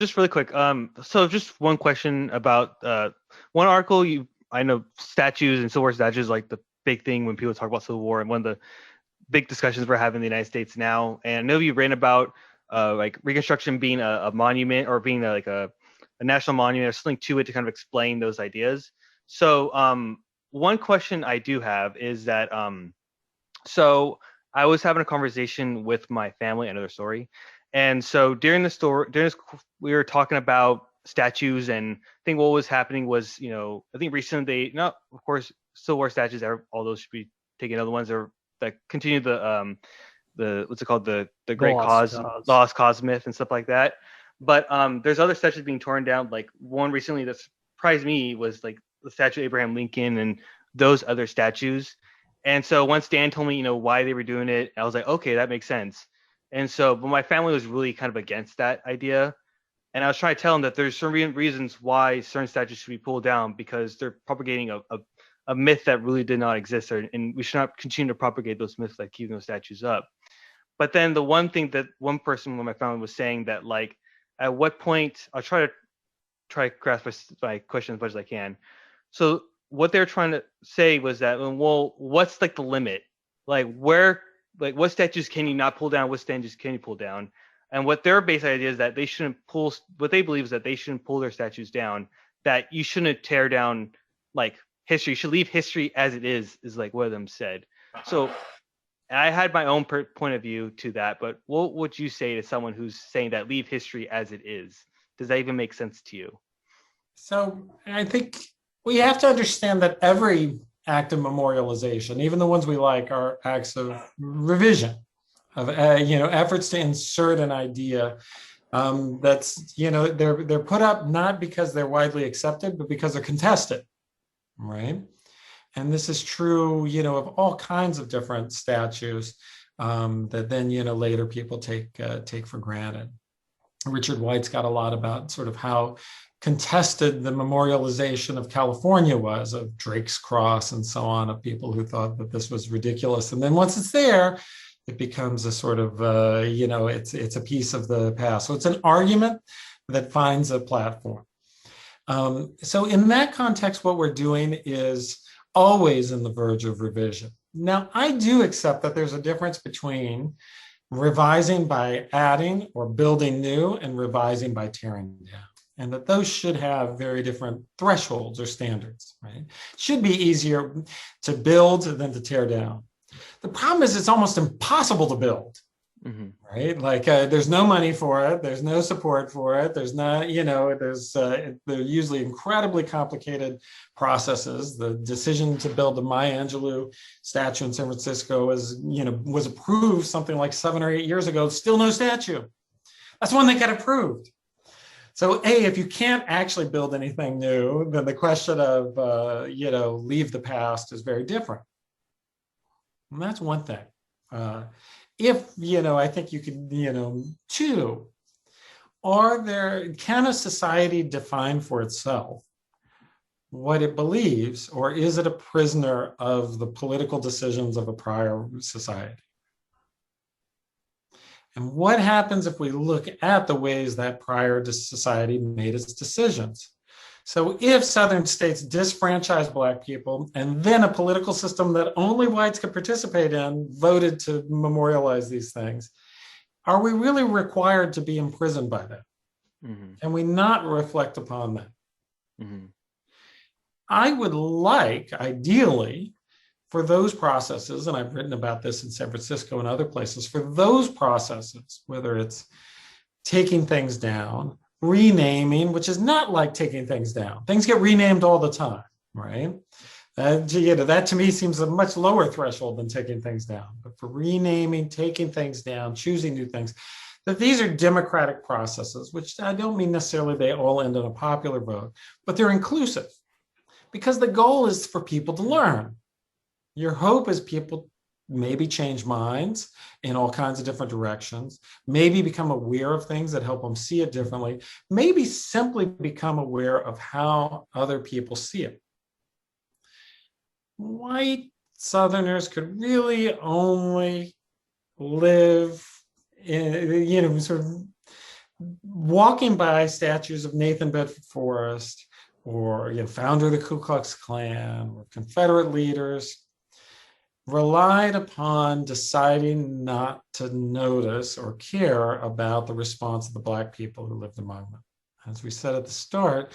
just really quick. So just one question about one article. I know statues and Civil War statues like the big thing when people talk about Civil War, and one of the big discussions we're having in the United States now. And I know you've written about like Reconstruction being a monument or being a national monument or something to it to kind of explain those ideas. So one question I do have is that so I was having a conversation with my family, another story. And so we were talking about statues, and I think what was happening was, I think recently not, of course, Civil War statues, all those should be taken. Other ones that continue the what's it called, the The great lost cause, cause. lost cause myth and stuff like that. But there's other statues being torn down. Like one recently that surprised me was like the statue of Abraham Lincoln and those other statues. And so once Dan told me, why they were doing it, I was like, okay, that makes sense. And so, but my family was really kind of against that idea. And I was trying to tell them that there's certain reasons why certain statues should be pulled down because they're propagating a myth that really did not exist, and we should not continue to propagate those myths like keeping those statues up. But then the one thing that one person in my family was saying that like, at what point, I'll try to grasp my question as much as I can. So what they're trying to say was that, well, what's like the limit? Like what statues can you not pull down? What statues can you pull down? And what their base idea is that they shouldn't pull. What they believe is that they shouldn't pull their statues down. That you shouldn't tear down like history. You should leave history as it is like one of them said. So I had my own point of view to that, but what would you say to someone who's saying that leave history as it is? Does that even make sense to you? So I think we have to understand that every act of memorialization, even the ones we like, are acts of revision, of efforts to insert an idea that's they're put up not because they're widely accepted, but because they're contested, right? And this is true, of all kinds of different statues that then later people take for granted. Richard White's got a lot about sort of how contested the memorialization of California was, of Drake's Cross and so on, of people who thought that this was ridiculous. And then once it's there, it becomes a sort of, it's a piece of the past. So it's an argument that finds a platform. So in that context, what we're doing is always in the verge of revision. Now, I do accept that there's a difference between revising by adding or building new and revising by tearing down, and that those should have very different thresholds or standards, right? It should be easier to build than to tear down. The problem is it's almost impossible to build, right? Like there's no money for it. There's no support for it. There's not, they're usually incredibly complicated processes. The decision to build the Maya Angelou statue in San Francisco was approved something like 7 or 8 years ago. Still no statue. That's when they got approved. So if you can't actually build anything new, then the question of, leave the past is very different. And that's one thing. I think you could, two, can a society define for itself what it believes, or is it a prisoner of the political decisions of a prior society? And what happens if we look at the ways that prior society made its decisions? So if Southern states disfranchised Black people, and then a political system that only whites could participate in voted to memorialize these things, are we really required to be imprisoned by that? Mm-hmm. Can we not reflect upon that? Mm-hmm. I would like, ideally, for those processes, and I've written about this in San Francisco and other places, for those processes, whether it's taking things down, renaming, which is not like taking things down. Things get renamed all the time, right? That to me seems a much lower threshold than taking things down. But for renaming, taking things down, choosing new things, that these are democratic processes, which I don't mean necessarily they all end in a popular vote, but they're inclusive, because the goal is for people to learn. Your hope is people maybe change minds in all kinds of different directions, maybe become aware of things that help them see it differently, maybe simply become aware of how other people see it. White Southerners could really only live in, sort of walking by statues of Nathan Bedford Forrest, or founder of the Ku Klux Klan, or Confederate leaders, relied upon deciding not to notice or care about the response of the Black people who lived among them. As we said at the start,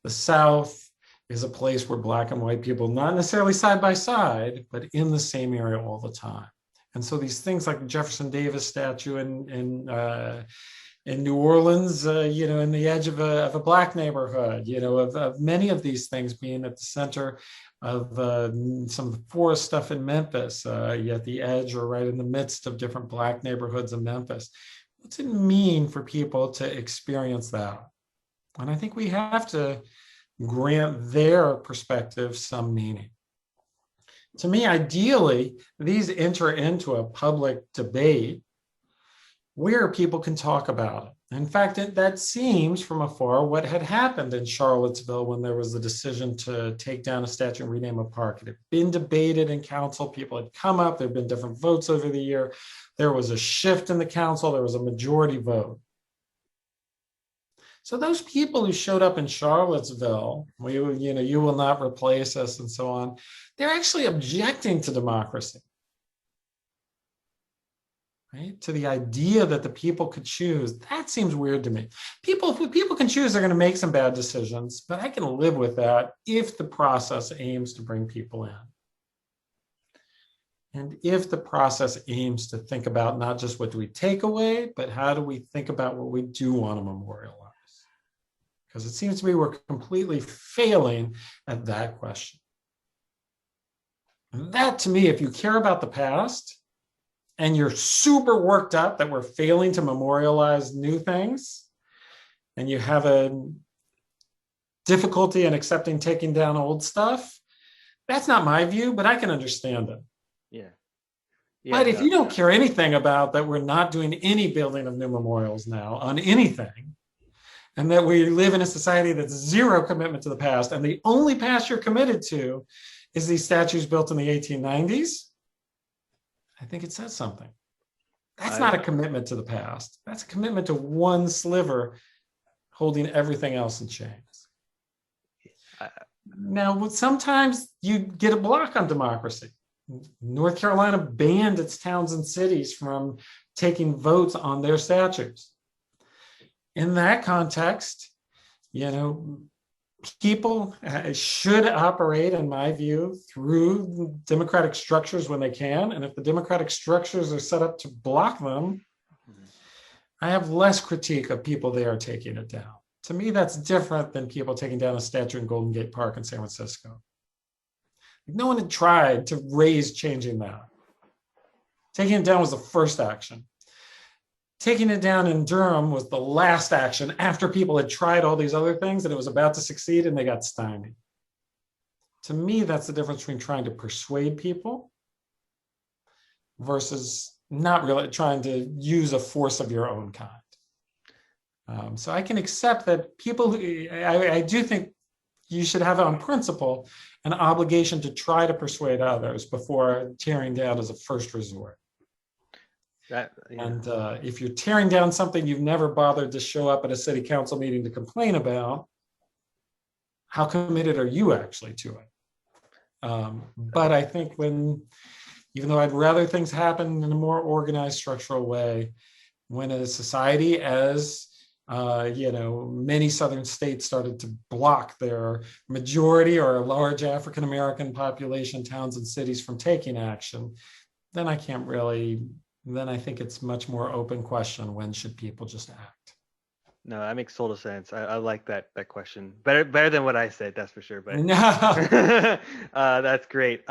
the South is a place where Black and white people, not necessarily side by side, but in the same area all the time. And so these things like the Jefferson Davis statue in New Orleans, in the edge of a Black neighborhood, of many of these things being at the center of some of the forest stuff in Memphis, at the edge or right in the midst of different Black neighborhoods in Memphis. What's it mean for people to experience that? And I think we have to grant their perspective some meaning. To me, ideally, these enter into a public debate where people can talk about it. In fact, that seems from afar what had happened in Charlottesville when there was the decision to take down a statue and rename a park. It had been debated in council. People had come up. There had been different votes over the year. There was a shift in the council. There was a majority vote. So those people who showed up in Charlottesville, you will not replace us and so on, they're actually objecting to democracy. Right? To the idea that the people could choose. That seems weird to me. People can choose, they're going to make some bad decisions, but I can live with that if the process aims to bring people in. And if the process aims to think about not just what do we take away, but how do we think about what we do want to memorialize? Because it seems to me we're completely failing at that question. And that, to me, if you care about the past, and you're super worked up that we're failing to memorialize new things, and you have a difficulty in accepting taking down old stuff, that's not my view, but I can understand it. Yeah. But if you don't care anything about that we're not doing any building of new memorials now on anything, and that we live in a society that's zero commitment to the past, and the only past you're committed to is these statues built in the 1890s, I think it says something. That's not a commitment to the past. That's a commitment to one sliver holding everything else in chains. Now, sometimes you get a block on democracy. North Carolina banned its towns and cities from taking votes on their statutes. In that context, people should operate, in my view, through democratic structures when they can. And if the democratic structures are set up to block them, I have less critique of people there taking it down. To me, that's different than people taking down a statue in Golden Gate Park in San Francisco. No one had tried to raise changing that. Taking it down was the first action. Taking it down in Durham was the last action after people had tried all these other things and it was about to succeed and they got stymied. To me, that's the difference between trying to persuade people versus not really trying to use a force of your own kind. So I can accept that people, I do think you should have on principle an obligation to try to persuade others before tearing down as a first resort. And if you're tearing down something you've never bothered to show up at a city council meeting to complain about, how committed are you actually to it? But I think even though I'd rather things happen in a more organized structural way, when a society as many southern states started to block their majority or a large African-American population towns and cities from taking action, then I think it's much more open question, when should people just act? No, that makes total sense. I like that question. Better than what I said, that's for sure. But No. That's great.